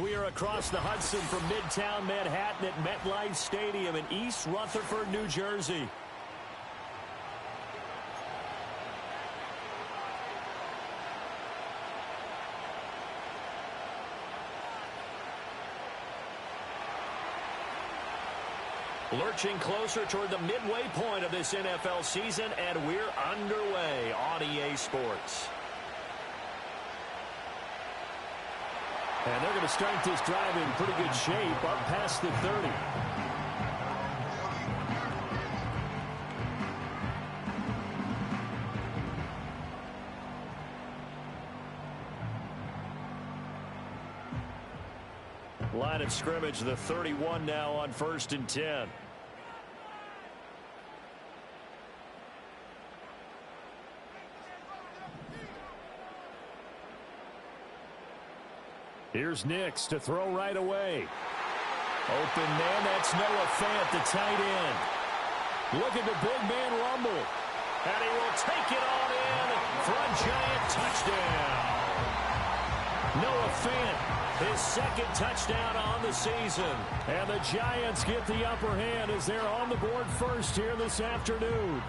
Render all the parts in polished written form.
We are across the Hudson from Midtown Manhattan at MetLife Stadium in East Rutherford, New Jersey. Lurching closer toward the midway point of this NFL season, and we're underway on EA Sports. And they're going to start this drive in pretty good shape, up past the 30. Line of scrimmage, the 31 now on 1st and 10. Here's Nix to throw right away. Open man, that's Noah Fant, the tight end. Look at the big man rumble. And he will take it on in for a giant touchdown. Noah Fant, his second touchdown on the season. And the Giants get the upper hand as they're on the board first here this afternoon.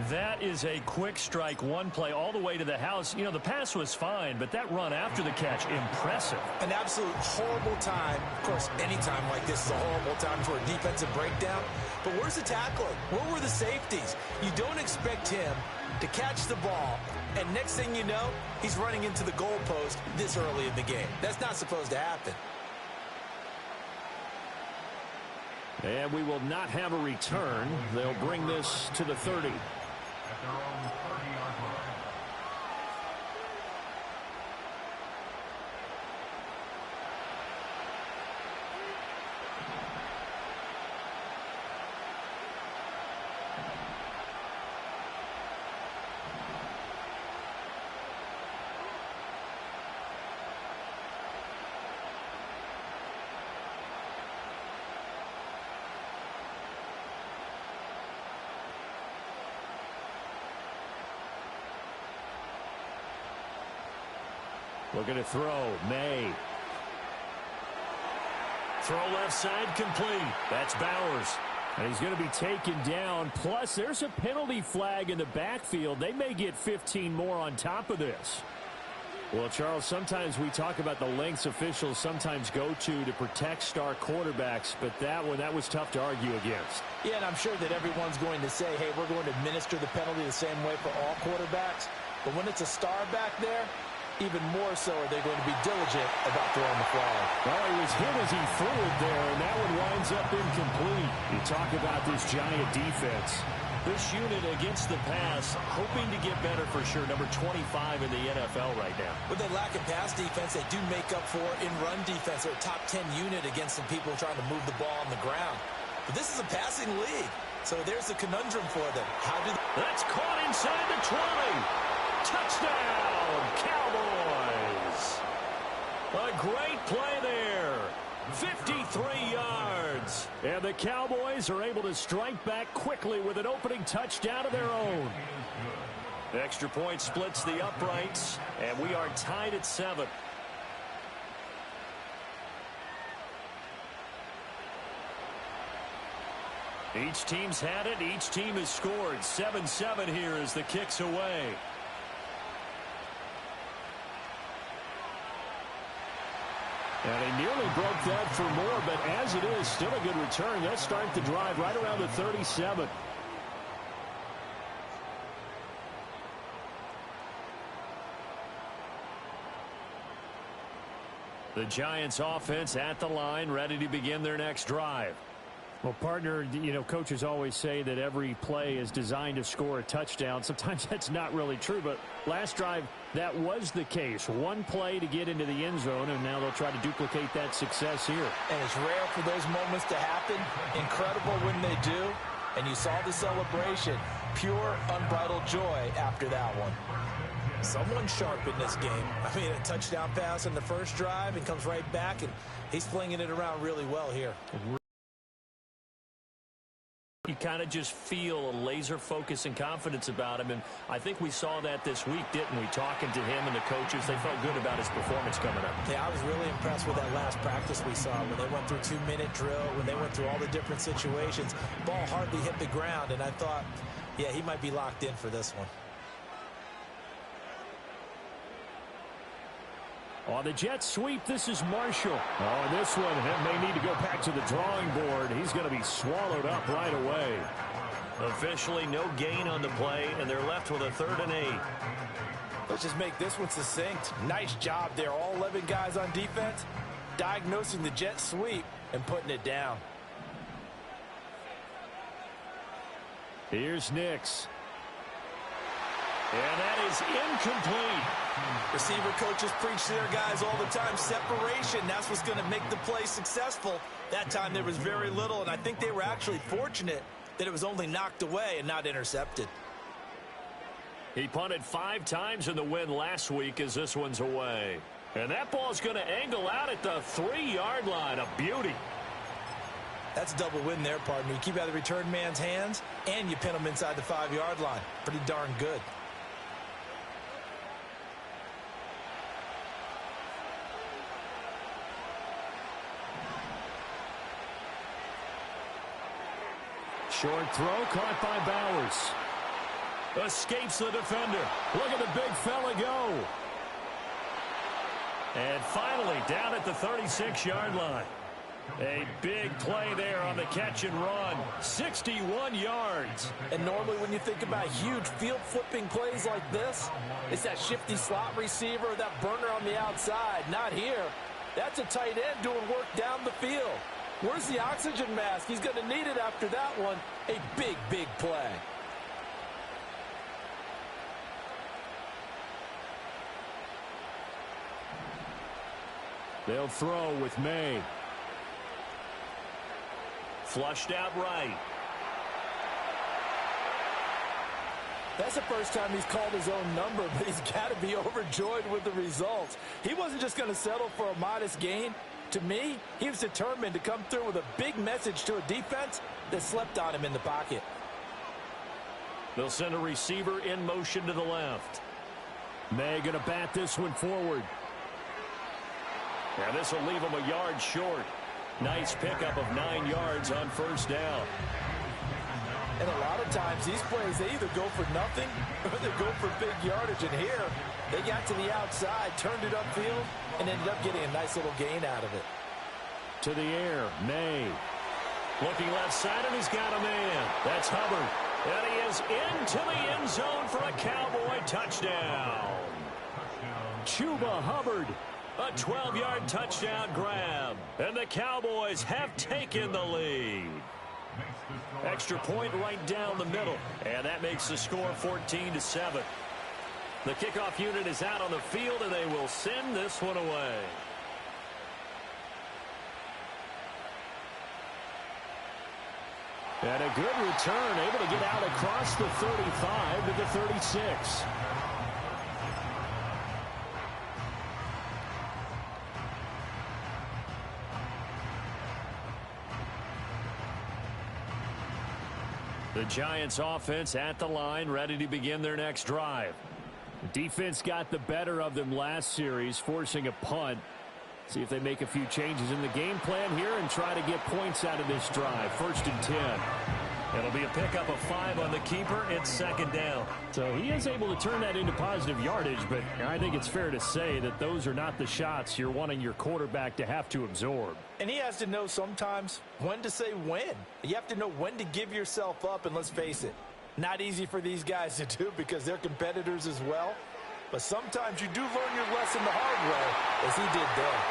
That is a quick strike, one play all the way to the house. You know, the pass was fine, but that run after the catch, impressive. An absolute horrible time. Of course, any time like this is a horrible time for a defensive breakdown. But where's the tackling? Where were the safeties? You don't expect him to catch the ball, and next thing you know, he's running into the goalpost this early in the game. That's not supposed to happen. And we will not have a return. They'll bring this to the 30. At their own 30-yard line. Looking to throw. May. Throw left side complete. That's Bowers. And he's going to be taken down. Plus, there's a penalty flag in the backfield. They may get 15 more on top of this. Well, Charles, sometimes we talk about the lengths officials sometimes go to protect star quarterbacks, but that was tough to argue against. Yeah, and I'm sure that everyone's going to say, hey, we're going to administer the penalty the same way for all quarterbacks. But when it's a star back there, even more so are they going to be diligent about throwing the flag. Well, he was hit as he threw it there, and that one winds up incomplete. You talk about this Giant defense. This unit against the pass, hoping to get better for sure. Number 25 in the NFL right now. With that lack of pass defense, they do make up for in run defense. They're a top 10 unit against some people trying to move the ball on the ground. But this is a passing league, so there's a conundrum for them. That's caught inside the 20. Touchdown, Cowboys. A great play there. 53 yards. And the Cowboys are able to strike back quickly with an opening touchdown of their own. The extra point splits the uprights, and we are tied at 7. Each team's had it. Each team has scored. 7-7 here as the kick's away. And they nearly broke that for more, but as it is, still a good return. They'll start the drive right around the 37. The Giants offense at the line, ready to begin their next drive. Well, partner, you know, coaches always say that every play is designed to score a touchdown. Sometimes that's not really true, but last drive, that was the case. One play to get into the end zone, and now they'll try to duplicate that success here. And it's rare for those moments to happen. Incredible when they do. And you saw the celebration. Pure, unbridled joy after that one. Someone sharp in this game. I mean, a touchdown pass on the first drive and comes right back, and he's flinging it around really well here. You kind of just feel a laser focus and confidence about him, and I think we saw that this week, didn't we? Talking to him and the coaches, they felt good about his performance coming up. Yeah, I was really impressed with that last practice we saw when they went through 2-minute drill, when they went through all the different situations. Ball hardly hit the ground, and I thought, yeah, he might be locked in for this one. On the jet sweep, this is Marshall. Oh, and this one may need to go back to the drawing board. He's going to be swallowed up right away. Officially no gain on the play, and they're left with a 3rd and 8. Let's just make this one succinct. Nice job there. All 11 guys on defense, diagnosing the jet sweep and putting it down. Here's Nix. And that is incomplete. Receiver coaches preach to their guys all the time. Separation, that's what's going to make the play successful. That time there was very little, and I think they were actually fortunate that it was only knocked away and not intercepted. He punted 5 times in the win last week as this one's away. And that ball's going to angle out at the 3-yard line. A beauty. That's a double win there, partner. You keep out of the return man's hands, and you pin him inside the 5-yard line. Pretty darn good. Short throw caught by Bowers. Escapes the defender. Look at the big fella go. And finally down at the 36-yard line. A big play there on the catch and run. 61 yards. And normally when you think about huge field flipping plays like this, it's that shifty slot receiver, that burner on the outside. Not here. That's a tight end doing work down the field. Where's the oxygen mask? He's going to need it after that one. A big, big play. They'll throw with May. Flushed out right. That's the first time he's called his own number, but he's got to be overjoyed with the results. He wasn't just going to settle for a modest gain. To me, he was determined to come through with a big message to a defense that slept on him in the pocket. They'll send a receiver in motion to the left. May going to bat this one forward. And this will leave him a yard short. Nice pickup of 9 yards on 1st down. And a lot of times these plays, they either go for nothing or they go for big yardage. And here, they got to the outside, turned it upfield, and ended up getting a nice little gain out of it. To the air, May. Looking left side, and he's got a man. That's Hubbard. And he is into the end zone for a Cowboy touchdown. Chuba Hubbard. A 12-yard touchdown grab. And the Cowboys have taken the lead. Extra point right down the middle. And that makes the score 14-7. The kickoff unit is out on the field, and they will send this one away. And a good return, able to get out across the 35 to the 36. The Giants offense at the line, ready to begin their next drive. The defense got the better of them last series, forcing a punt. See if they make a few changes in the game plan here and try to get points out of this drive. 1st and 10. It'll be a pickup of 5 on the keeper. It's 2nd down. So he is able to turn that into positive yardage, but I think it's fair to say that those are not the shots you're wanting your quarterback to have to absorb. And he has to know sometimes when to say when. You have to know when to give yourself up, and let's face it, not easy for these guys to do because they're competitors as well. But sometimes you do learn your lesson the hard way, as he did there.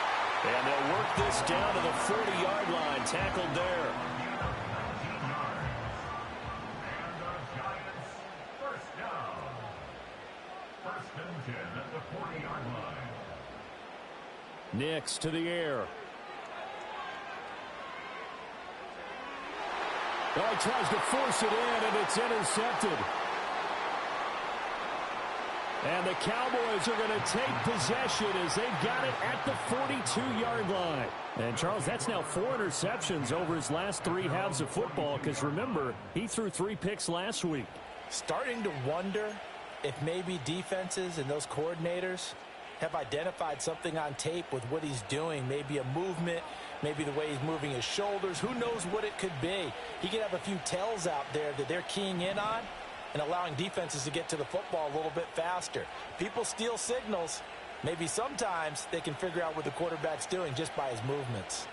And they'll work this down to the 40-yard line, tackled there. Nix to the air. Oh, he tries to force it in, and it's intercepted. And the Cowboys are going to take possession as they've got it at the 42-yard line. And, Charles, that's now 4 interceptions over his last 3 halves of football because, remember, he threw 3 picks last week. Starting to wonder if maybe defenses and those coordinators have identified something on tape with what he's doing. Maybe a movement, maybe the way he's moving his shoulders. Who knows what it could be? He could have a few tells out there that they're keying in on and allowing defenses to get to the football a little bit faster. People steal signals. Maybe sometimes they can figure out what the quarterback's doing just by his movements.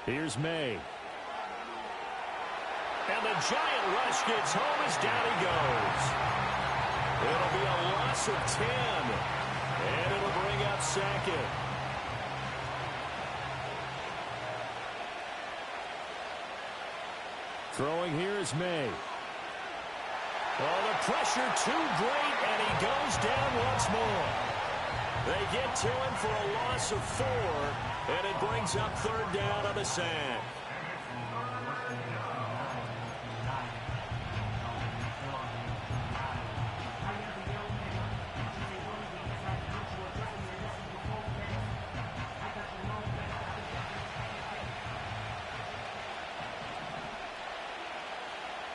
Here's May. And the giant rush gets home as down he goes. It'll be a loss of 10. And it'll bring up second. Throwing here is May. Oh, the pressure too great, and he goes down once more. They get to him for a loss of 4, and it brings up 3rd down on the sack.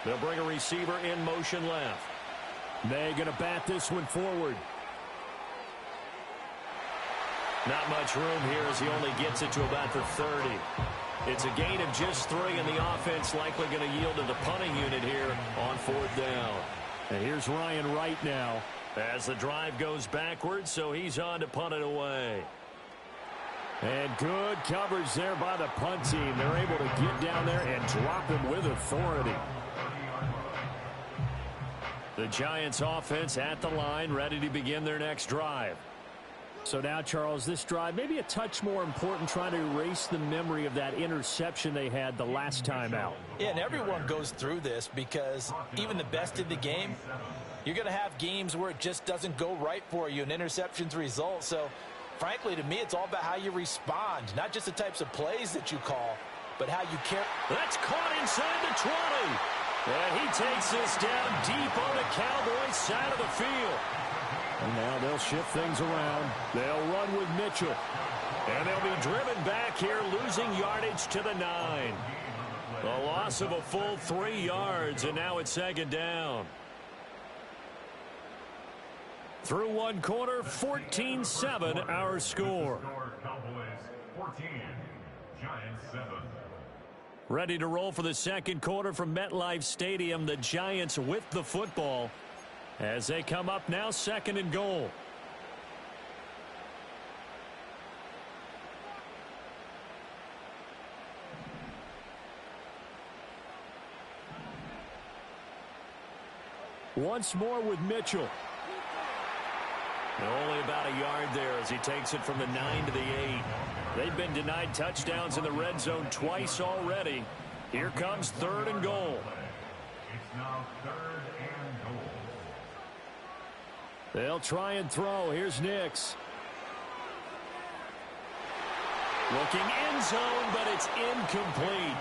They'll bring a receiver in motion left. They're going to bat this one forward. Not much room here as he only gets it to about the 30. It's a gain of just 3, and the offense likely going to yield to the punting unit here on 4th down. And here's Ryan Wright now as the drive goes backwards, so he's on to punt it away. And good coverage there by the punt team. They're able to get down there and drop him with authority. The Giants offense at the line, ready to begin their next drive. So now, Charles, this drive maybe a touch more important, trying to erase the memory of that interception they had the last time out. Yeah, and everyone goes through this because even the best in the game, you're going to have games where it just doesn't go right for you, and interceptions result. So, frankly, to me, it's all about how you respond, not just the types of plays that you call, but how you care. That's caught inside the 20. And he takes this down deep on the Cowboys side of the field. And now they'll shift things around. They'll run with Mitchell. And they'll be driven back here, losing yardage to the 9. A loss of a full 3 yards, and now it's 2nd down. Through 1 quarter, 14-7 our score. Cowboys 14, Giants 7. Ready to roll for the 2nd quarter from MetLife Stadium. The Giants with the football as they come up now 2nd and goal. Once more with Mitchell. Only about a yard there as he takes it from the 9 to the 8. They've been denied touchdowns in the red zone twice already. Here comes 3rd and goal. It's now 3rd and goal. They'll try and throw. Here's Nix. Looking end zone, but it's incomplete.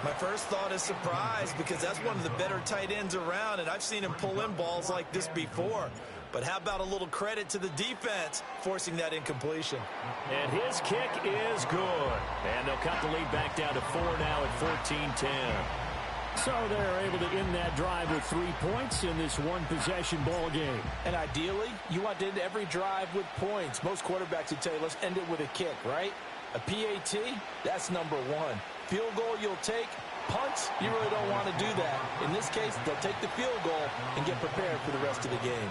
My first thought is surprise because that's one of the better tight ends around, and I've seen him pull in balls like this before. But how about a little credit to the defense forcing that incompletion? And his kick is good. And they'll cut the lead back down to 4 now at 14-10. So they're able to end that drive with 3 points in this one-possession ball game. And ideally, you want to end every drive with points. Most quarterbacks would tell you, let's end it with a kick, right? A PAT, that's number 1. Field goal you'll take. Punts, you really don't want to do that. In this case, they'll take the field goal and get prepared for the rest of the game.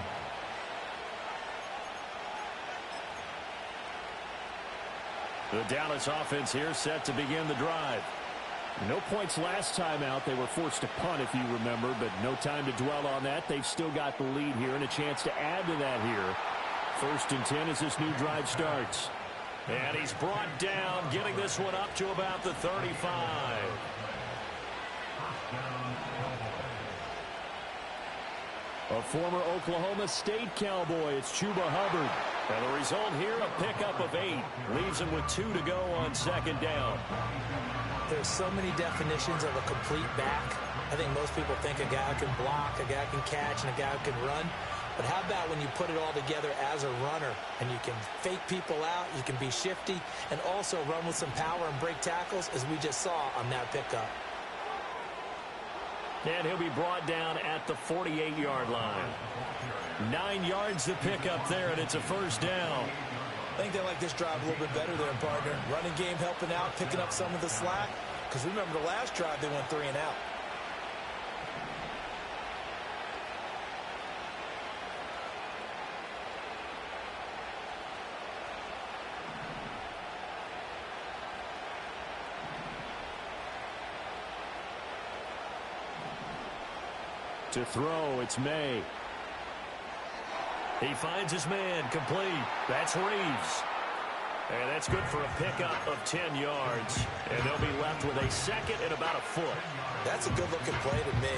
The Dallas offense here set to begin the drive. No points last time out. They were forced to punt, if you remember, but no time to dwell on that. They've still got the lead here and a chance to add to that here. 1st and 10 as this new drive starts. And he's brought down, getting this one up to about the 35. A former Oklahoma State Cowboy, it's Chuba Hubbard. And the result here, a pickup of 8. Leaves him with 2 to go on 2nd down. There's so many definitions of a complete back. I think most people think a guy who can block, a guy who can catch, and a guy who can run. But how about when you put it all together as a runner and you can fake people out, you can be shifty, and also run with some power and break tackles, as we just saw on that pickup. And he'll be brought down at the 48-yard line. 9 yards to pick up there, and it's a first down. I think they like this drive a little bit better there, partner. Running game helping out, picking up some of the slack. Because remember the last drive, they went 3 and out. To throw, it's May. He finds his man, complete. That's Reeves. And that's good for a pickup of 10 yards. And they'll be left with a second and about a foot. That's a good-looking play to me.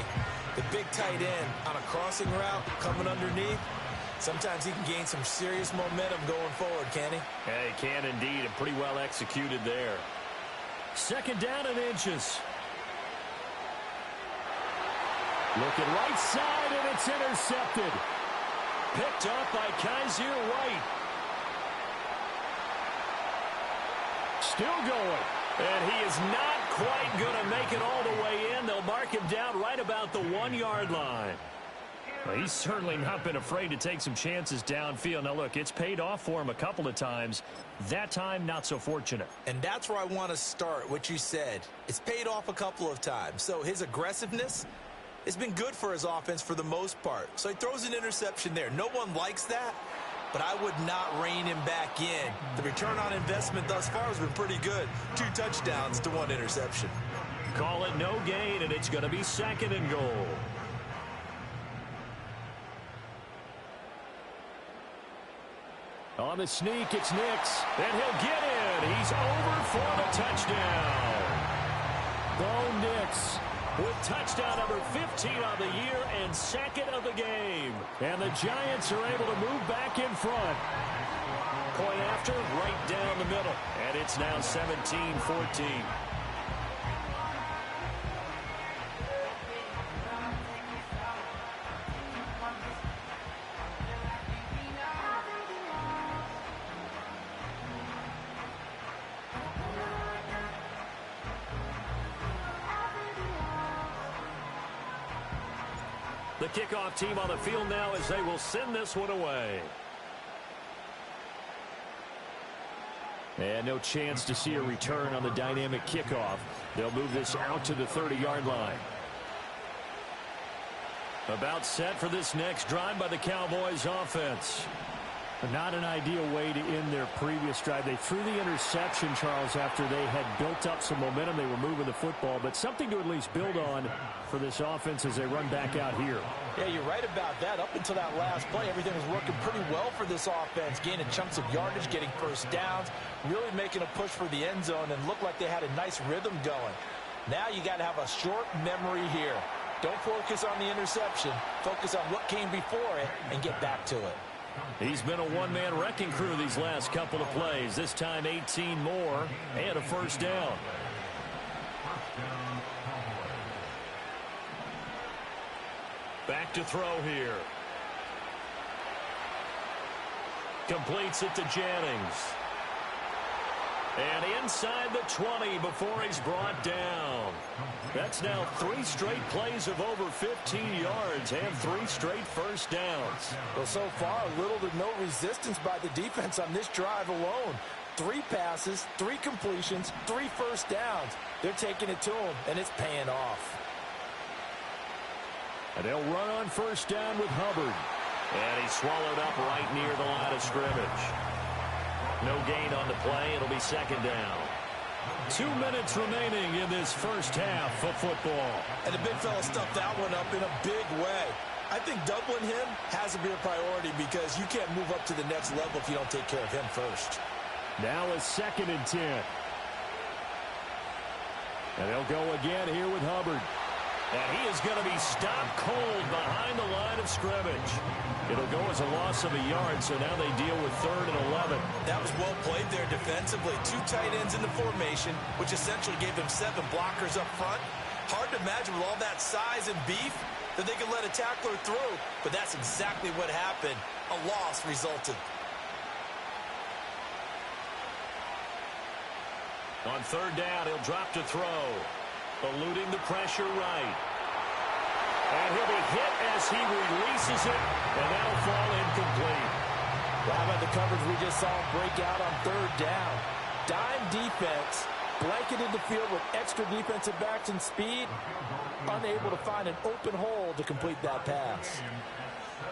The big tight end on a crossing route coming underneath. Sometimes he can gain some serious momentum going forward, can he? Yeah, he can indeed, and pretty well executed there. Second down and inches. Looking right side, and it's intercepted. Picked up by Kaiser White. Still going. And he is not quite going to make it all the way in. They'll mark him down right about the 1-yard line. Well, he's certainly not been afraid to take some chances downfield. Now, look, it's paid off for him a couple of times. That time, not so fortunate. And that's where I want to start, what you said. It's paid off a couple of times. So his aggressiveness, it's been good for his offense for the most part. So he throws an interception there. No one likes that, but I would not rein him back in. The return on investment thus far has been pretty good. 2 touchdowns to 1 interception. Call it no gain, and it's going to be second and goal. On the sneak, it's Nix, and he'll get in. He's over for the touchdown. Bo Nix with touchdown number 15 on the year and second of the game. And the Giants are able to move back in front. Point after, right down the middle. And it's now 17-14. The kickoff team on the field now as they will send this one away. And no chance to see a return on the dynamic kickoff. They'll move this out to the 30-yard line. About set for this next drive by the Cowboys offense. Not an ideal way to end their previous drive. They threw the interception, Charles, after they had built up some momentum. They were moving the football, but something to at least build on for this offense as they run back out here. Yeah, you're right about that. Up until that last play, everything was working pretty well for this offense, gaining chunks of yardage, getting first downs, really making a push for the end zone, and looked like they had a nice rhythm going. Now you got to have a short memory here. Don't focus on the interception. Focus on what came before it and get back to it. He's been a one-man wrecking crew these last couple of plays. This time 18 more and a first down. Back to throw here. Completes it to Jennings. And inside the 20 before he's brought down. That's now 3 straight plays of over 15 yards and 3 straight first downs. Well, so far, little to no resistance by the defense on this drive alone. 3 passes, 3 completions, 3 first downs. They're taking it to him, and it's paying off. And they'll run on first down with Hubbard. And he's swallowed up right near the line of scrimmage. No gain on the play. It'll be second down. 2 minutes remaining in this first half of football. And the big fella stuffed that one up in a big way. I think doubling him has to be a priority because you can't move up to the next level if you don't take care of him first. Now a 2nd and 10. And they'll go again here with Hubbard. And he is going to be stopped cold behind the line of scrimmage. It'll go as a loss of a yard, so now they deal with 3rd and 11. That was well played there defensively. 2 tight ends in the formation, which essentially gave them 7 blockers up front. Hard to imagine with all that size and beef that they could let a tackler through, but that's exactly what happened. A loss resulted. On third down, he'll drop to throw. Eluding the pressure right. And he'll be hit as he releases it, and that'll fall incomplete. Well, how about the coverage we just saw him break out on third down? Dime defense, blanketed the field with extra defensive backs and speed, unable to find an open hole to complete that pass.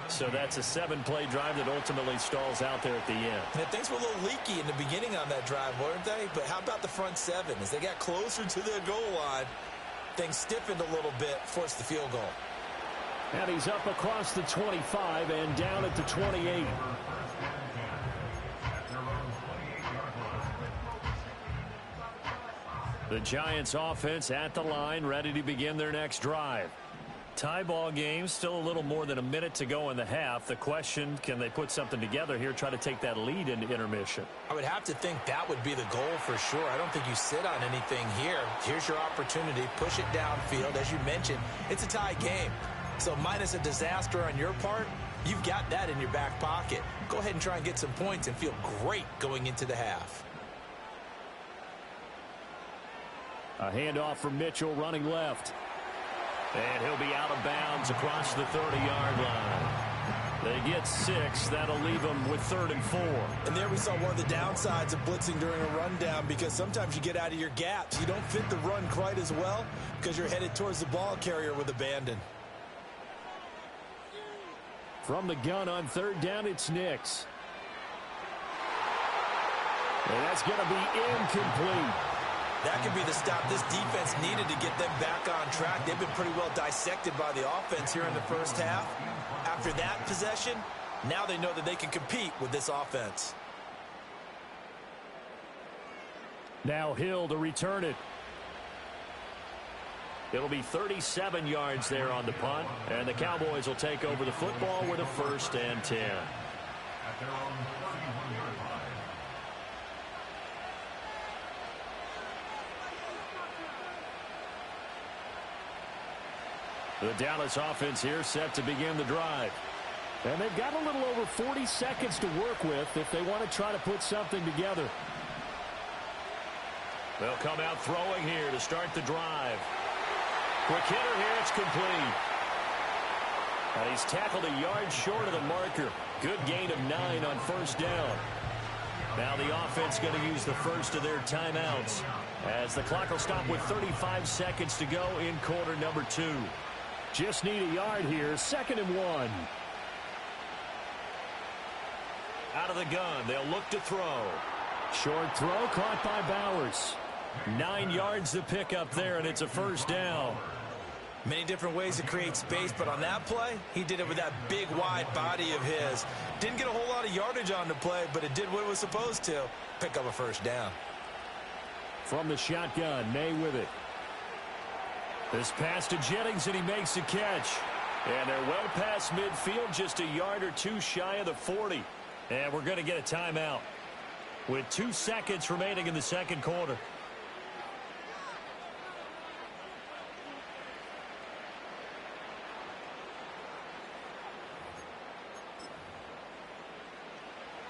So that's a 7-play drive that ultimately stalls out there at the end. And things were a little leaky in the beginning on that drive, weren't they? But how about the front seven? As they got closer to their goal line, things stiffened a little bit, forced the field goal. And he's up across the 25 and down at the 28. The Giants offense at the line, ready to begin their next drive. Tie ball game, still a little more than a minute to go in the half. The question, can they put something together here, try to take that lead into intermission? I would have to think that would be the goal for sure. I don't think you sit on anything here. Here's your opportunity. Push it downfield. As you mentioned, it's a tie game. So minus a disaster on your part, you've got that in your back pocket. Go ahead and try and get some points and feel great going into the half. A handoff from Mitchell running left. And he'll be out of bounds across the 30-yard line. They get 6. That'll leave them with 3rd and 4. And there we saw one of the downsides of blitzing during a rundown, because sometimes you get out of your gaps. You don't fit the run quite as well because you're headed towards the ball carrier with abandon. From the gun on third down, it's Nix. And that's going to be incomplete. That could be the stop this defense needed to get them back on track. They've been pretty well dissected by the offense here in the first half. After that possession, now they know that they can compete with this offense. Now Hill to return it. It'll be 37 yards there on the punt, and the Cowboys will take over the football with a 1st and 10. At their own 41-yard line. The Dallas offense here set to begin the drive. And they've got a little over 40 seconds to work with if they want to try to put something together. They'll come out throwing here to start the drive. Quick hitter here, it's complete. And he's tackled a yard short of the marker. Good gain of 9 on 1st down. Now the offense going to use the first of their timeouts, as the clock will stop with 35 seconds to go in quarter number 2. Just need a yard here, 2nd and 1. Out of the gun, they'll look to throw. Short throw caught by Bowers. 9 yards to pick up there, and it's a 1st down. Many different ways to create space, but on that play, he did it with that big, wide body of his. Didn't get a whole lot of yardage on the play, but it did what it was supposed to. Pick up a 1st down. From the shotgun, May with it. This pass to Jennings, and he makes the catch. And they're well past midfield, just a yard or 2 shy of the 40. And we're going to get a timeout with 2 seconds remaining in the 2nd quarter.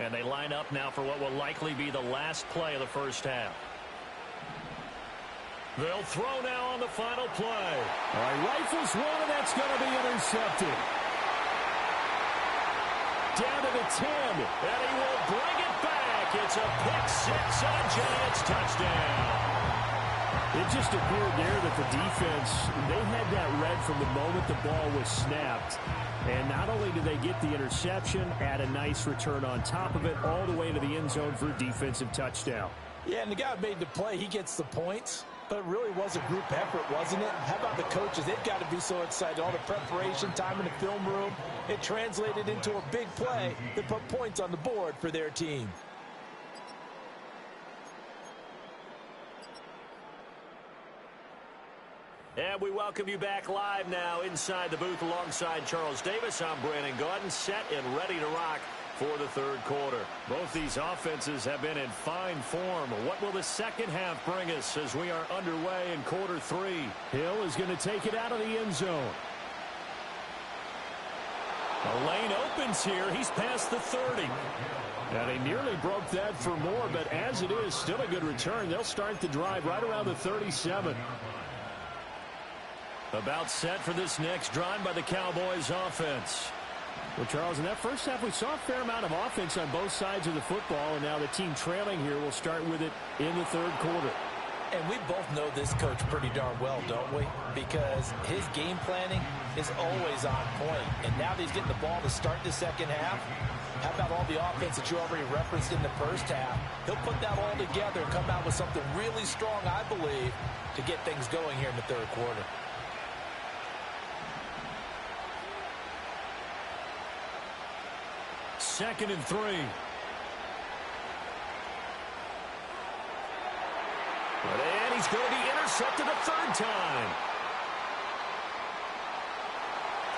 And they line up now for what will likely be the last play of the 1st half. They'll throw now on the final play. All right, rifles one, and that's going to be intercepted. Down to the 10, and he will bring it back. It's a pick 6 and a Giants touchdown. It just appeared there that the defense, they had that read from the moment the ball was snapped. And not only did they get the interception, add a nice return on top of it, all the way to the end zone for a defensive touchdown. Yeah, and the guy made the play. He gets the points. But it really was a group effort, wasn't it? How about the coaches? They've got to be so excited. All the preparation, time in the film room, it translated into a big play that put points on the board for their team. And we welcome you back live now inside the booth alongside Charles Davis. I'm Brandon Gaudin, set and ready to rock for the third quarter. Both these offenses have been in fine form. What will the second half bring us as we are underway in quarter three? Hill is going to take it out of the end zone. The lane opens here. He's past the 30. And he nearly broke that for more, but as it is, still a good return. They'll start the drive right around the 37. About set for this next drive by the Cowboys offense. Well, Charles, in that first half, we saw a fair amount of offense on both sides of the football, and now the team trailing here will start with it in the third quarter. And we both know this coach pretty darn well, don't we? Because his game planning is always on point. And now that he's getting the ball to start the second half, how about all the offense that you already referenced in the first half? He'll put that all together and come out with something really strong, I believe, to get things going here in the third quarter. Second and 3. And he's going to be intercepted a third time.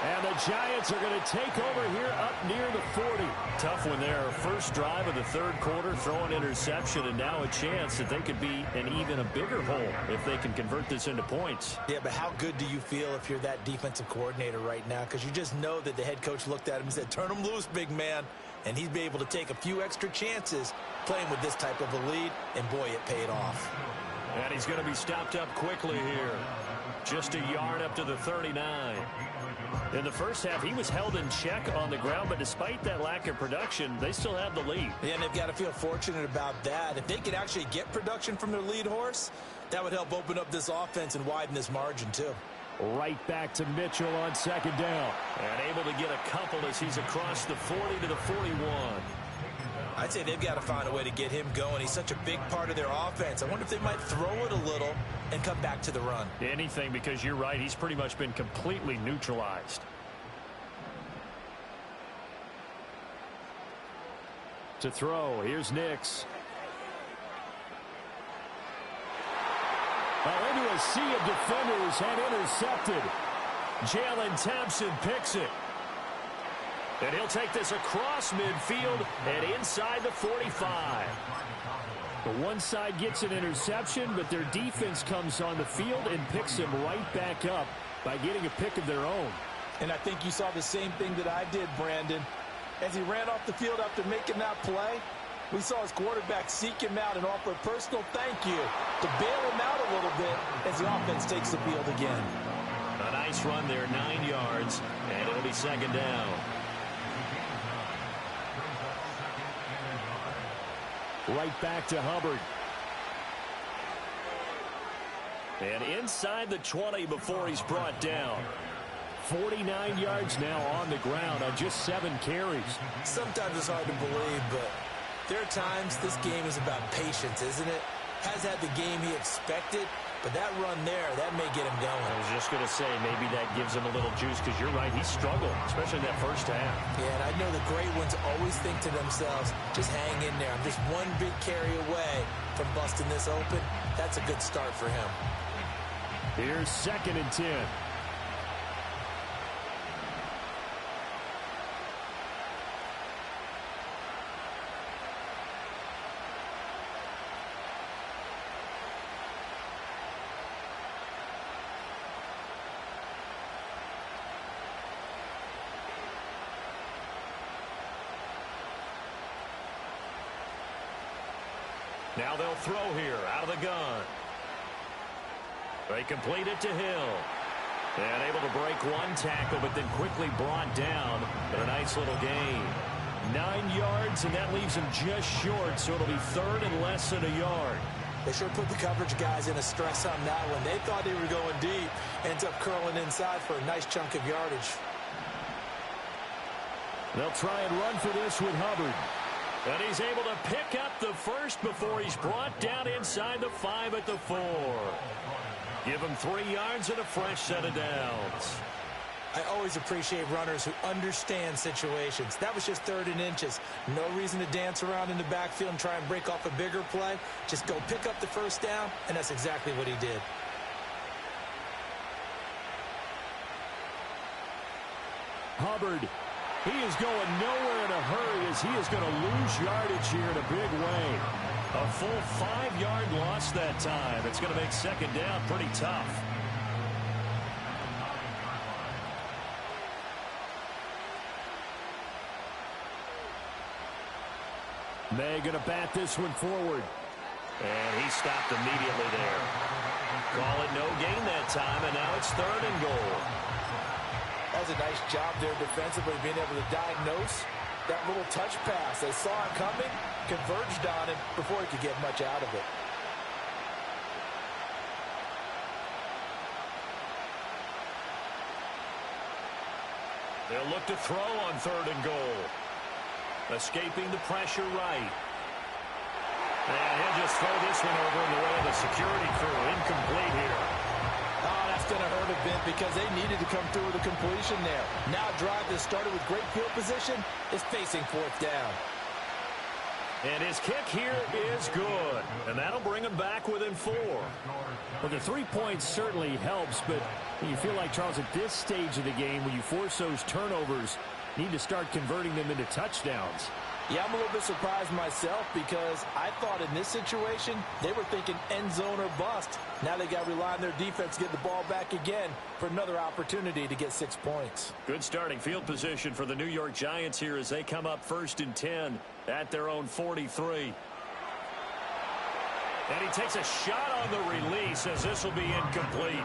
And the Giants are going to take over here up near the 40. Tough one there. First drive of the third quarter, throw an interception, and now a chance that they could be in even a bigger hole if they can convert this into points. Yeah, but how good do you feel if you're that defensive coordinator right now? Because you just know that the head coach looked at him and said, turn him loose, big man. And he'd be able to take a few extra chances playing with this type of a lead, and boy, it paid off. And he's going to be stopped up quickly here. Just a yard up to the 39. In the first half, he was held in check on the ground, but despite that lack of production, they still have the lead. Yeah, and they've got to feel fortunate about that. If they could actually get production from their lead horse, that would help open up this offense and widen this margin, too. Right back to Mitchell on second down. And able to get a couple as he's across the 40 to the 41. I'd say they've got to find a way to get him going. He's such a big part of their offense. I wonder if they might throw it a little and come back to the run. Anything, because you're right. He's pretty much been completely neutralized. To throw, here's Nix. Well, into a sea of defenders and intercepted. Jalen Thompson picks it. And he'll take this across midfield and inside the 45. The one side gets an interception, but their defense comes on the field and picks him right back up by getting a pick of their own. And I think you saw the same thing that I did, Brandon. As he ran off the field after making that play, we saw his quarterback seek him out and offer a personal thank you to bail him out a little bit as the offense takes the field again. A nice run there, 9 yards, and it'll be second down. Right back to Hubbard. And inside the 20 before he's brought down. 49 yards now on the ground on just 7 carries. Sometimes it's hard to believe, but there are times this game is about patience, isn't it? Has had the game he expected, but that run there, that may get him going. I was just going to say, maybe that gives him a little juice, because you're right, he struggled, especially in that first half. Yeah, and I know the great ones always think to themselves, just hang in there. I'm just one big carry away from busting this open. That's a good start for him. Here's second and 10. Now they'll throw here out of the gun. They complete it to Hill. And able to break one tackle, but then quickly brought down. But a nice little gain. 9 yards, and that leaves him just short, so it'll be third and less than a yard. They sure put the coverage guys in a stress on that one. They thought they were going deep. Ends up curling inside for a nice chunk of yardage. They'll try and run for this with Hubbard. And he's able to pick up the first before he's brought down inside the 5 at the 4. Give him 3 yards and a fresh set of downs. I always appreciate runners who understand situations. That was just 3rd and inches. No reason to dance around in the backfield and try and break off a bigger play. Just go pick up the first down, and that's exactly what he did. Hubbard He is going nowhere in a hurry as he is going to lose yardage here in a big way. A full 5-yard loss that time. It's going to make second down pretty tough. May going to bat this one forward. And he stopped immediately there. Call it no gain that time, and now it's 3rd and goal. That's a nice job there defensively, being able to diagnose that little touch pass. They saw it coming, converged on him before he could get much out of it. They'll look to throw on 3rd and goal. Escaping the pressure right. And he'll just throw this one over in the way of the security crew. Incomplete here. Oh, that's going to hurt a bit because they needed to come through with a completion there. Now a drive that started with great field position is facing 4th down. And his kick here is good. And that'll bring him back within 4. Well, the 3 points certainly helps, but you feel like, Charles, at this stage of the game, when you force those turnovers, need to start converting them into touchdowns. Yeah, I'm a little bit surprised myself because I thought in this situation they were thinking end zone or bust. Now they got to rely on their defense to get the ball back again for another opportunity to get 6 points. Good starting field position for the New York Giants here as they come up 1st and 10 at their own 43. And he takes a shot on the release as this will be incomplete.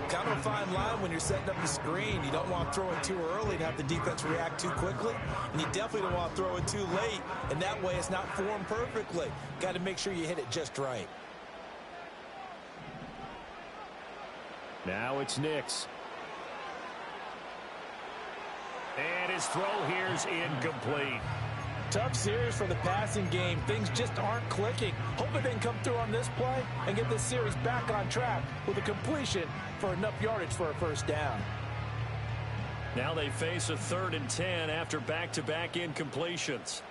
Kind of a fine line when you're setting up the screen. You don't want to throw it too early and have the defense react too quickly. And you definitely don't want to throw it too late. And that way it's not formed perfectly. Got to make sure you hit it just right. Now it's Nix. And his throw here's incomplete. Tough series for the passing game. Things just aren't clicking. Hoping they can come through on this play and get this series back on track with a completion for enough yardage for a 1st down. Now they face a 3rd and 10 after back-to-back incompletions.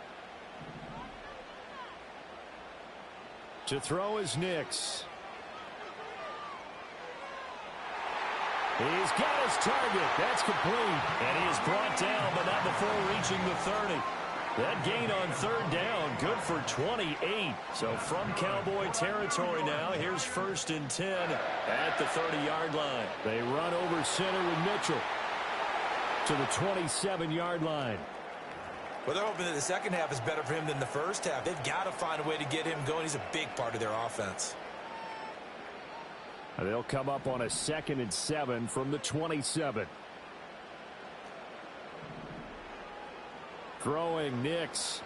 To throw is Nix. He's got his target. That's complete. And he is brought down, but not before reaching the 30. That gain on 3rd down, good for 28. So from Cowboy territory now, here's 1st and 10 at the 30-yard line. They run over center with Mitchell to the 27-yard line. Well, they're hoping that the second half is better for him than the first half. They've got to find a way to get him going. He's a big part of their offense. They'll come up on a 2nd and 7 from the 27. Throwing Nix.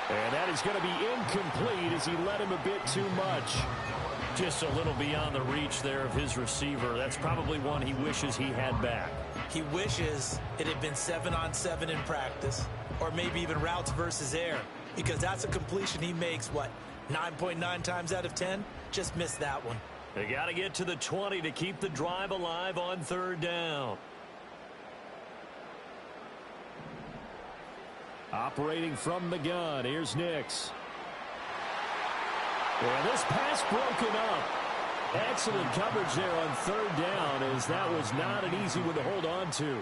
And that is going to be incomplete as he led him a bit too much. Just a little beyond the reach there of his receiver. That's probably one he wishes he had back. He wishes it had been 7-on-7 in practice, or maybe even routes versus air, because that's a completion he makes, what, 9.9 times out of 10? Just missed that one. They got to get to the 20 to keep the drive alive on 3rd down. Operating from the gun, here's Nix. And this pass broken up. Excellent coverage there on 3rd down, as that was not an easy one to hold on to.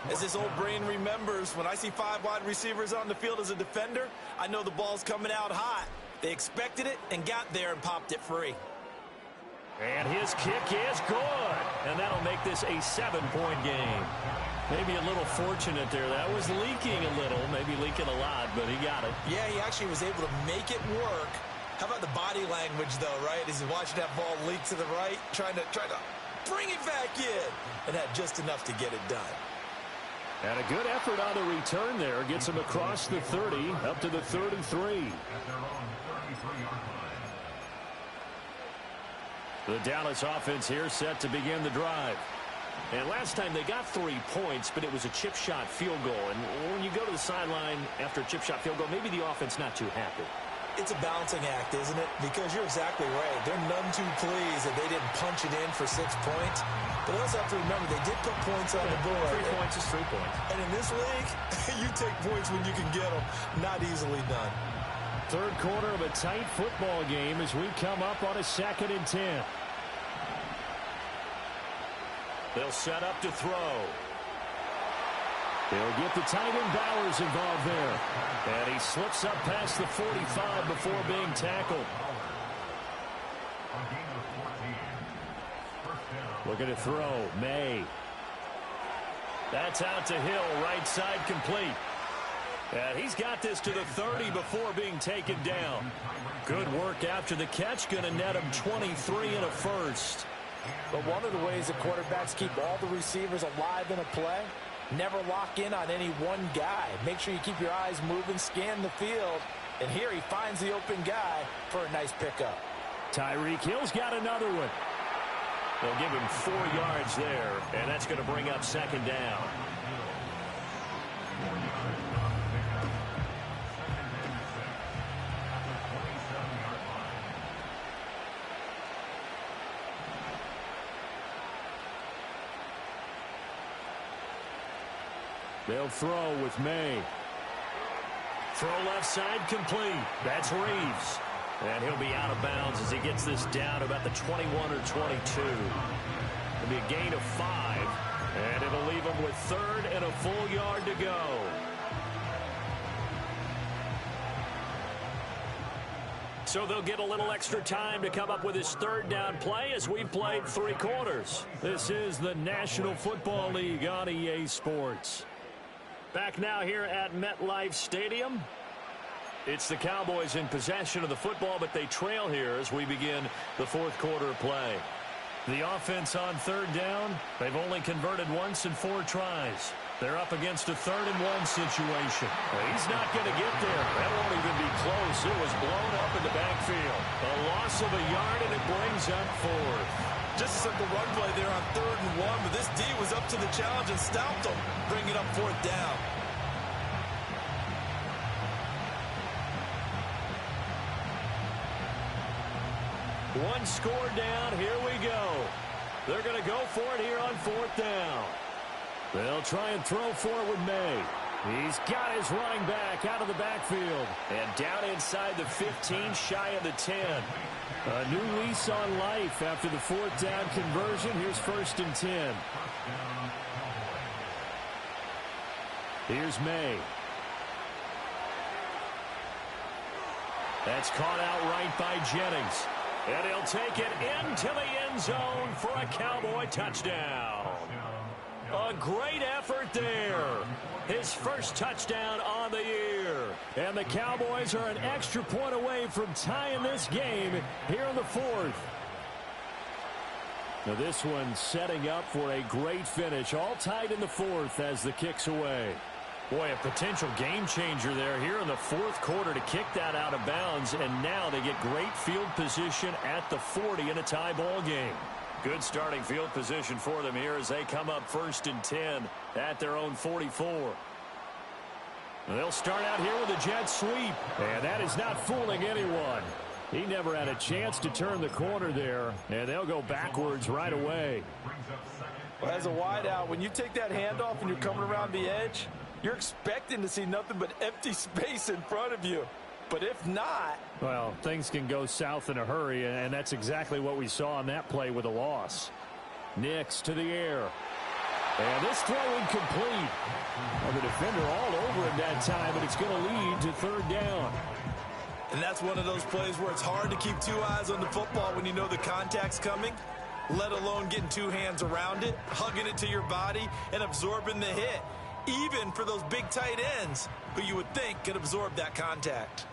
As his old brain remembers, when I see 5 wide receivers on the field as a defender, I know the ball's coming out hot. They expected it and got there and popped it free. And his kick is good. And that'll make this a 7-point game. Maybe a little fortunate there. That was leaking a little, maybe leaking a lot, but he got it. Yeah, he actually was able to make it work. How about the body language, though, right? As he's watching that ball leak to the right, trying to bring it back in, and had just enough to get it done. And a good effort on the return there. Gets him across the 30, up to the 33. The Dallas offense here set to begin the drive. And last time they got 3 points, but it was a chip shot field goal. And when you go to the sideline after a chip shot field goal, maybe the offense not too happy. It's a balancing act, isn't it? Because you're exactly right. They're none too pleased that they didn't punch it in for 6 points. But they also have to remember they did put points on the board. 3 points is 3 points. And in this league, you take points when you can get them. Not easily done. Third quarter of a tight football game as we come up on a 2nd and 10. They'll set up to throw. They'll get the tight end Bowers involved there. And he slips up past the 45 before being tackled. Looking to throw. May. That's out to Hill. Right side complete. And he's got this to the 30 before being taken down. Good work after the catch. Going to net him 23 and a first. But one of the ways that quarterbacks keep all the receivers alive in a play, never lock in on any one guy. Make sure you keep your eyes moving, scan the field. And here he finds the open guy for a nice pickup. Tyreek Hill's got another one. They'll give him 4 yards there, and that's going to bring up second down. They'll throw with May. Throw left side complete. That's Reeves. And he'll be out of bounds as he gets this down about the 21 or 22. It'll be a gain of 5. And it'll leave him with 3rd and a full yard to go. So they'll get a little extra time to come up with his 3rd down play as we've played 3 quarters. This is the National Football League on EA Sports. Back now here at MetLife Stadium. It's the Cowboys in possession of the football, but they trail here as we begin the 4th quarter of play. The offense on 3rd down, they've only converted once in 4 tries. They're up against a 3rd and 1 situation. He's not going to get there. That won't even be close. It was blown up in the backfield. A loss of a yard, and it brings up 4th. Just a simple run play there on 3rd and 1, but this D was up to the challenge and stopped them, bringing up 4th down. One score down. Here we go. They're going to go for it here on 4th down. They'll try and throw for it with May. He's got his running back out of the backfield. And down inside the 15, shy of the 10. A new lease on life after the 4th down conversion. Here's 1st and 10. Here's May. That's caught out right by Jennings. And he'll take it into the end zone for a Cowboy touchdown. A great effort there. His 1st touchdown on the year. And the Cowboys are an extra point away from tying this game here in the 4th. Now this one setting up for a great finish. All tied in the 4th as the kick's away. Boy, a potential game changer there here in the 4th quarter to kick that out of bounds. And now they get great field position at the 40 in a tie ball game. Good starting field position for them here as they come up 1st and 10 at their own 44. They'll start out here with a jet sweep. And that is not fooling anyone. He never had a chance to turn the corner there. And they'll go backwards right away. Well, as a wideout, when you take that handoff and you're coming around the edge, you're expecting to see nothing but empty space in front of you. But if not... Well, things can go south in a hurry, and that's exactly what we saw on that play with a loss. Nix to the air. And this throw incomplete. Well, the defender all over him that time, but it's going to lead to 3rd down. And that's one of those plays where it's hard to keep 2 eyes on the football when you know the contact's coming, let alone getting 2 hands around it, hugging it to your body, and absorbing the hit. Even for those big tight ends who you would think could absorb that contact.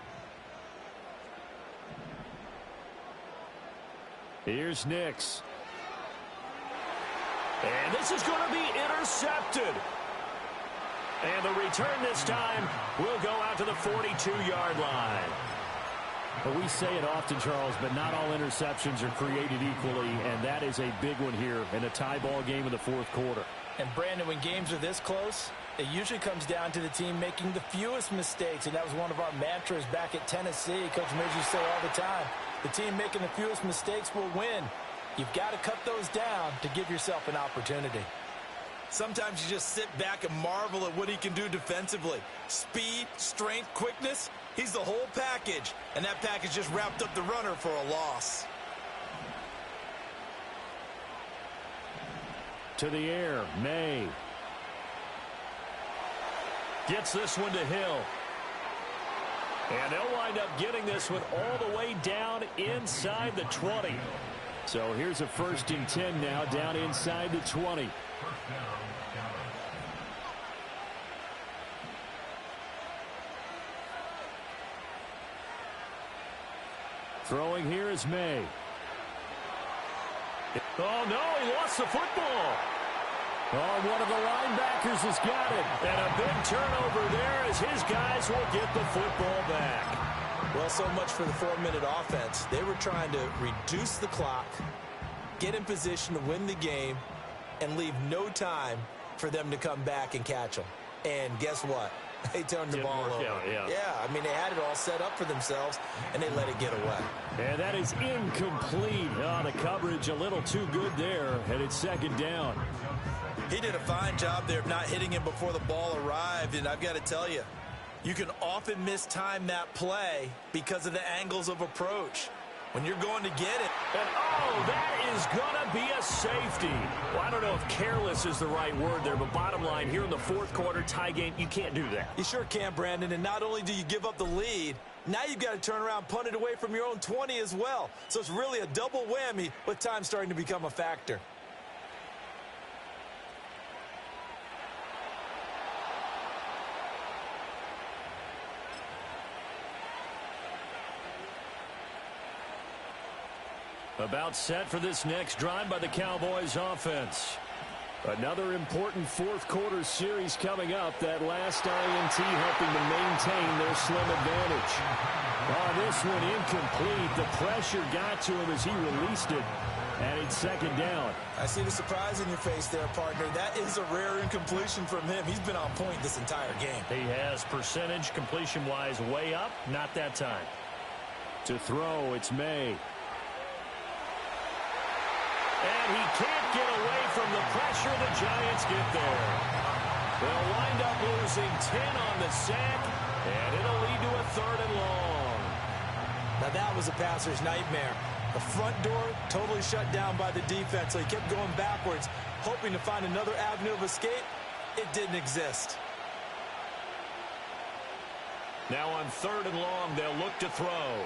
Here's Nix. And this is going to be intercepted. And the return this time will go out to the 42-yard line. Well, we say it often, Charles, but not all interceptions are created equally, and that is a big one here in a tie ball game in the 4th quarter. And, Brandon, when games are this close, it usually comes down to the team making the fewest mistakes, and that was one of our mantras back at Tennessee. Coach Midge used to say all the time, the team making the fewest mistakes will win. You've got to cut those down to give yourself an opportunity. Sometimes you just sit back and marvel at what he can do defensively. Speed, strength, quickness, he's the whole package, and that package just wrapped up the runner for a loss. To the air, May. Gets this one to Hill. And they'll wind up getting this one all the way down inside the 20. So here's a 1st and 10 now, down inside the 20. Throwing here is May. Oh, no, he lost the football. Oh, one of the linebackers has got it. And a big turnover there as his guys will get the football back. Well, so much for the 4-minute offense. They were trying to reduce the clock, get in position to win the game, and leave no time for them to come back and catch them. And guess what? They turned the ball over. Yeah, I mean, they had it all set up for themselves, and they let it get away. And that is incomplete. Oh, the coverage a little too good there, and it's 2nd down. He did a fine job there of not hitting him before the ball arrived, and I've got to tell you, you can often mistime that play because of the angles of approach. When you're going to get it. And, oh, that is going to be a safety. Well, I don't know if careless is the right word there, but bottom line, here in the 4th quarter, tie game, you can't do that. You sure can, Brandon, and not only do you give up the lead, now you've got to turn around, punt it away from your own 20 as well. So it's really a double whammy with time starting to become a factor. About set for this next drive by the Cowboys offense. Another important 4th quarter series coming up. That last INT helping to maintain their slim advantage. Oh, this one incomplete. The pressure got to him as he released it. And it's 2nd down. I see the surprise in your face there, partner. That is a rare incompletion from him. He's been on point this entire game. He has percentage completion-wise way up. Not that time. To throw, it's May. And he can't get away from the pressure. The Giants get there. They'll wind up losing 10 on the sack, and it'll lead to a 3rd and long. Now that was a passer's nightmare. The front door totally shut down by the defense, so he kept going backwards, hoping to find another avenue of escape. It didn't exist. Now on 3rd and long, they'll look to throw.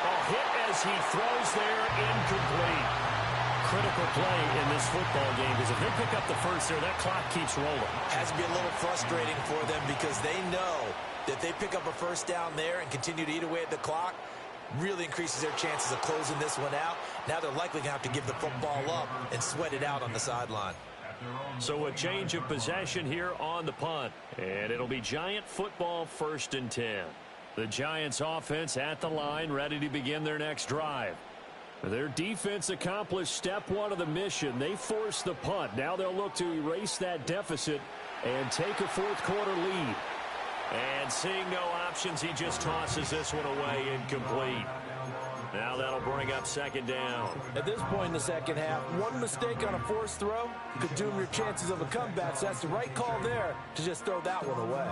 Oh, hit as he throws there, incomplete. Critical play in this football game because if they pick up the first there, that clock keeps rolling. Has to be a little frustrating for them because they know that they pick up a 1st down there and continue to eat away at the clock, really increases their chances of closing this one out. Now they're likely going to have to give the football up and sweat it out on the sideline. So a change of possession here on the punt, and it'll be Giant football 1st and 10. The Giants offense at the line, ready to begin their next drive. Their defense accomplished step 1 of the mission. They forced the punt. Now they'll look to erase that deficit and take a 4th quarter lead. And seeing no options, he just tosses this one away, incomplete. Now that'll bring up 2nd down. At this point in the 2nd half, one mistake on a forced throw could doom your chances of a comeback. So that's the right call there to just throw that one away.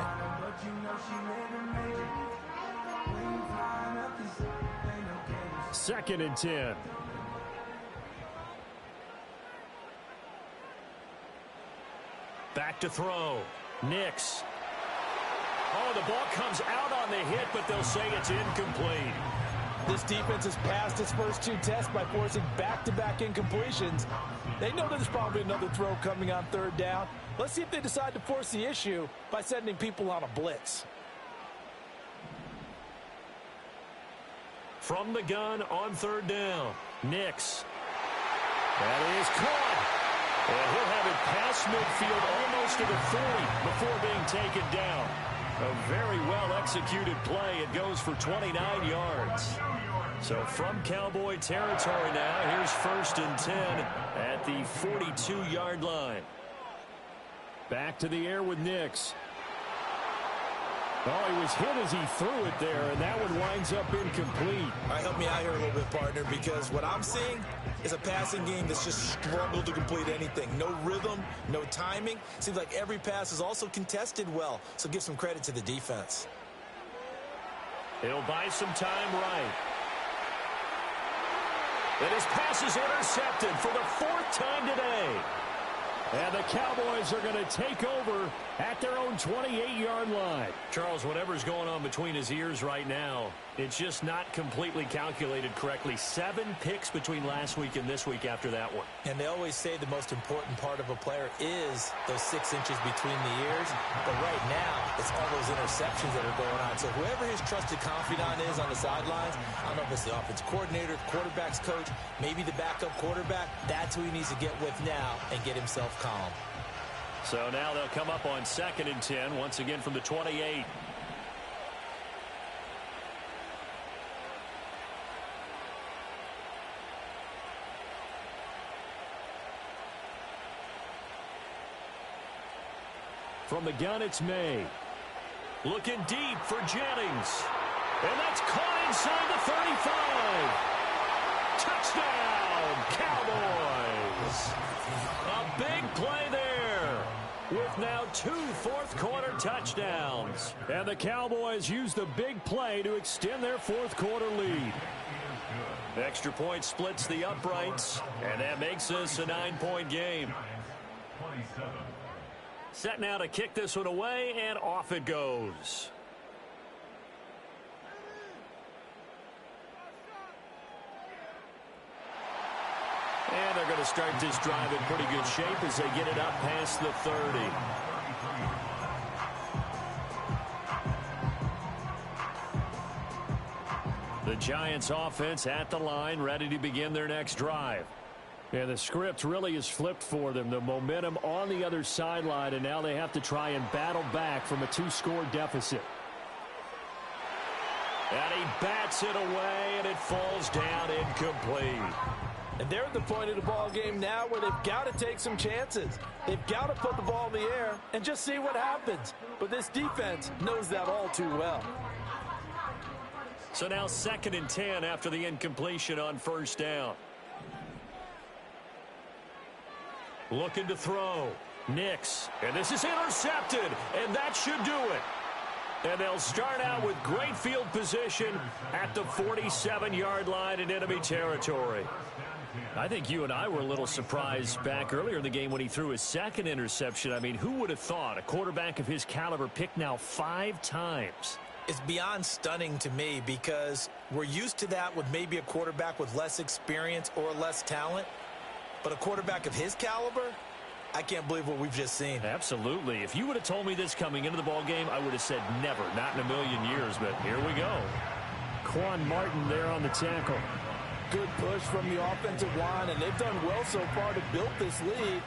2nd and 10. Back to throw. Nix. Oh, the ball comes out on the hit, but they'll say it's incomplete. This defense has passed its first 2 tests by forcing back-to-back incompletions. They know there's probably another throw coming on 3rd down. Let's see if they decide to force the issue by sending people on a blitz. From the gun on 3rd down, Nix. That is caught. And he'll have it past midfield almost to the 40 before being taken down. A very well-executed play. It goes for 29 yards. So from Cowboy territory now, here's 1st and 10 at the 42-yard line. Back to the air with Nix. Oh, he was hit as he threw it there, and that one winds up incomplete. All right, help me out here a little bit, partner, because what I'm seeing is a passing game that's just struggled to complete anything. No rhythm, no timing. Seems like every pass is also contested well, so give some credit to the defense. He'll buy some time right. And his pass is intercepted for the 4th time today. And the Cowboys are going to take over at their own 28-yard line. Charles, whatever's going on between his ears right now, it's just not completely calculated correctly. 7 picks between last week and this week after that one. And they always say the most important part of a player is those 6 inches between the ears. But right now, it's all those interceptions that are going on. So whoever his trusted confidant is on the sidelines, I don't know if it's the offensive coordinator, the quarterback's coach, maybe the backup quarterback, that's who he needs to get with now and get himself calm. So now they'll come up on 2nd and 10, once again from the 28. From the gun, it's May. Looking deep for Jennings. And that's caught inside the 35. Touchdown, Cowboys. A big play there, with now 2 fourth-quarter touchdowns. And the Cowboys use the big play to extend their fourth-quarter lead. The extra point splits the uprights, and that makes this a 9-point game. Set now to kick this one away, and off it goes. And they're going to start this drive in pretty good shape as they get it up past the 30. The Giants offense at the line, ready to begin their next drive. And the script really is flipped for them. The momentum on the other sideline, and now they have to try and battle back from a 2-score deficit. And he bats it away, and it falls down incomplete. And they're at the point of the ball game now where they've got to take some chances. They've got to put the ball in the air and just see what happens. But this defense knows that all too well. So now 2nd and 10 after the incompletion on 1st down. Looking to throw. Nix. And this is intercepted. And that should do it. And they'll start out with great field position at the 47-yard line in enemy territory. I think you and I were a little surprised back earlier in the game when he threw his 2nd interception. I mean, who would have thought a quarterback of his caliber picked now 5 times? It's beyond stunning to me because we're used to that with maybe a quarterback with less experience or less talent. But a quarterback of his caliber, I can't believe what we've just seen. Absolutely. If you would have told me this coming into the ball game, I would have said never, not in a million years. But here we go. Quan Martin there on the tackle. Good push from the offensive line, and they've done well so far to build this lead.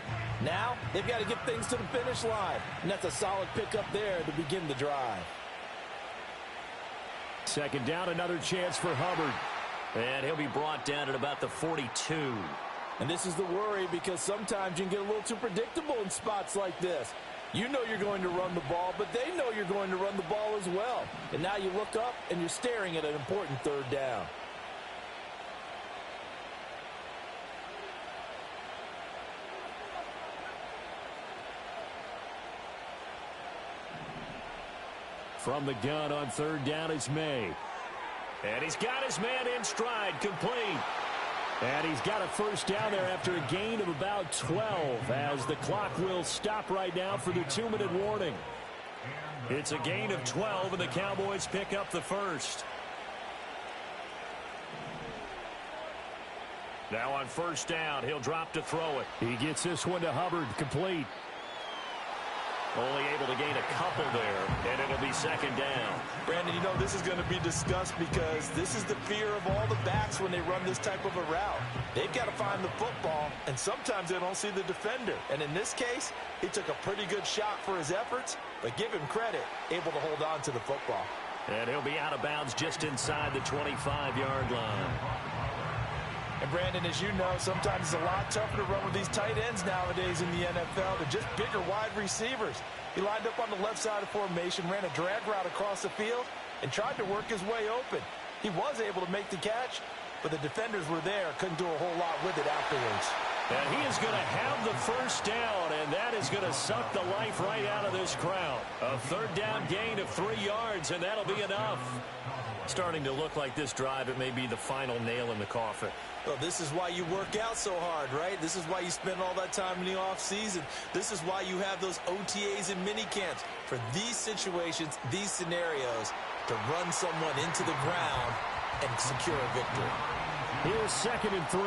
Now they've got to get things to the finish line, and that's a solid pickup there to begin the drive. 2nd down, another chance for Hubbard. And he'll be brought down at about the 42. And this is the worry because sometimes you can get a little too predictable in spots like this. You know you're going to run the ball, but they know you're going to run the ball as well. And now you look up and you're staring at an important 3rd down. From the gun on 3rd down is May. And he's got his man in stride, complete. And he's got a 1st down there after a gain of about 12 as the clock will stop right now for the 2-minute warning. It's a gain of 12, and the Cowboys pick up the 1st. Now on 1st down, he'll drop to throw it. He gets this one to Hubbard, complete. Only able to gain a couple there, and it'll be 2nd down. Brandon, you know this is going to be discussed because this is the fear of all the backs when they run this type of a route. They've got to find the football, and sometimes they don't see the defender. And in this case, he took a pretty good shot for his efforts, but give him credit, able to hold on to the football. And he'll be out of bounds just inside the 25-yard line. And, Brandon, as you know, sometimes it's a lot tougher to run with these tight ends nowadays in the NFL. They're just bigger wide receivers. He lined up on the left side of formation, ran a drag route across the field, and tried to work his way open. He was able to make the catch, but the defenders were there, couldn't do a whole lot with it afterwards. And he is going to have the 1st down, and that is going to suck the life right out of this crowd. A 3rd down gain of 3 yards, and that'll be enough. Starting to look like this drive, it may be the final nail in the coffin. Well, this is why you work out so hard, right? This is why you spend all that time in the offseason. This is why you have those OTAs and mini camps. For these situations, these scenarios, to run someone into the ground and secure a victory. Here's 2nd and 3.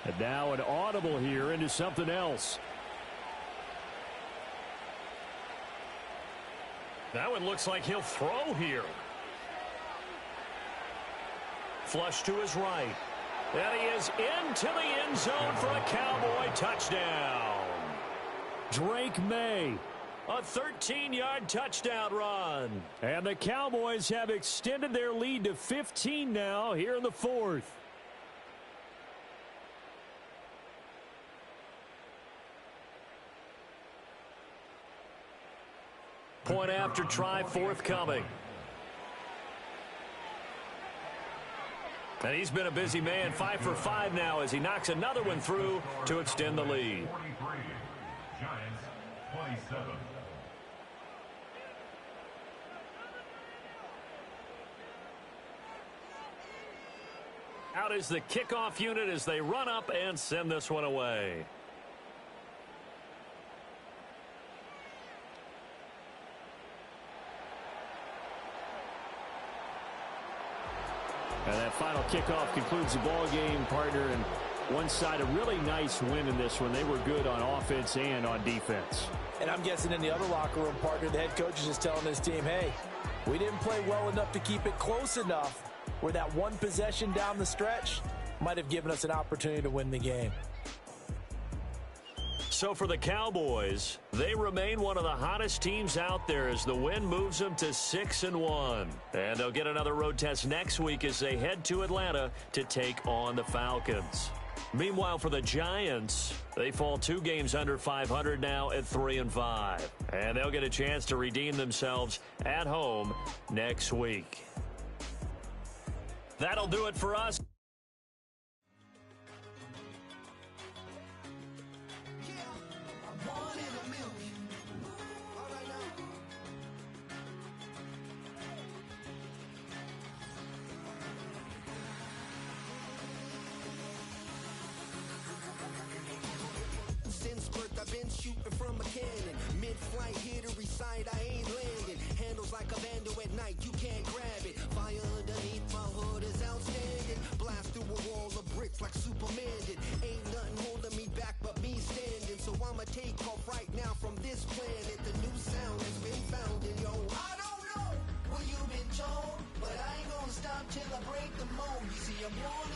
And now an audible here into something else. That one looks like he'll throw here. Flush to his right. And he is into the end zone for a Cowboy touchdown. Drake May, a 13-yard touchdown run. And the Cowboys have extended their lead to 15 now here in the 4th. Point after try forthcoming. And he's been a busy man, 5 for 5 now as he knocks another one through to extend the lead. 43, Giants 27. Out is the kickoff unit as they run up and send this one away. And that final kickoff concludes the ball game, partner. And one side, a really nice win in this one. They were good on offense and on defense. And I'm guessing in the other locker room, partner, the head coach is just telling his team, hey, we didn't play well enough to keep it close enough where that one possession down the stretch might have given us an opportunity to win the game. So for the Cowboys, they remain one of the hottest teams out there as the win moves them to 6-1. And they'll get another road test next week as they head to Atlanta to take on the Falcons. Meanwhile, for the Giants, they fall 2 games under 500 now at 3-5. And they'll get a chance to redeem themselves at home next week. That'll do it for us. I've been shooting from a cannon. Mid-flight, here to recite, I ain't landing. Handles like a vandal at night, you can't grab it. Fire underneath my hood is outstanding. Blast through a wall of bricks like Superman did. Ain't nothing holding me back but me standing. So I'ma take off right now from this planet. The new sound has been found in yo. I don't know what you've been told, but I ain't gonna stop till I break the mold. You see, I'm born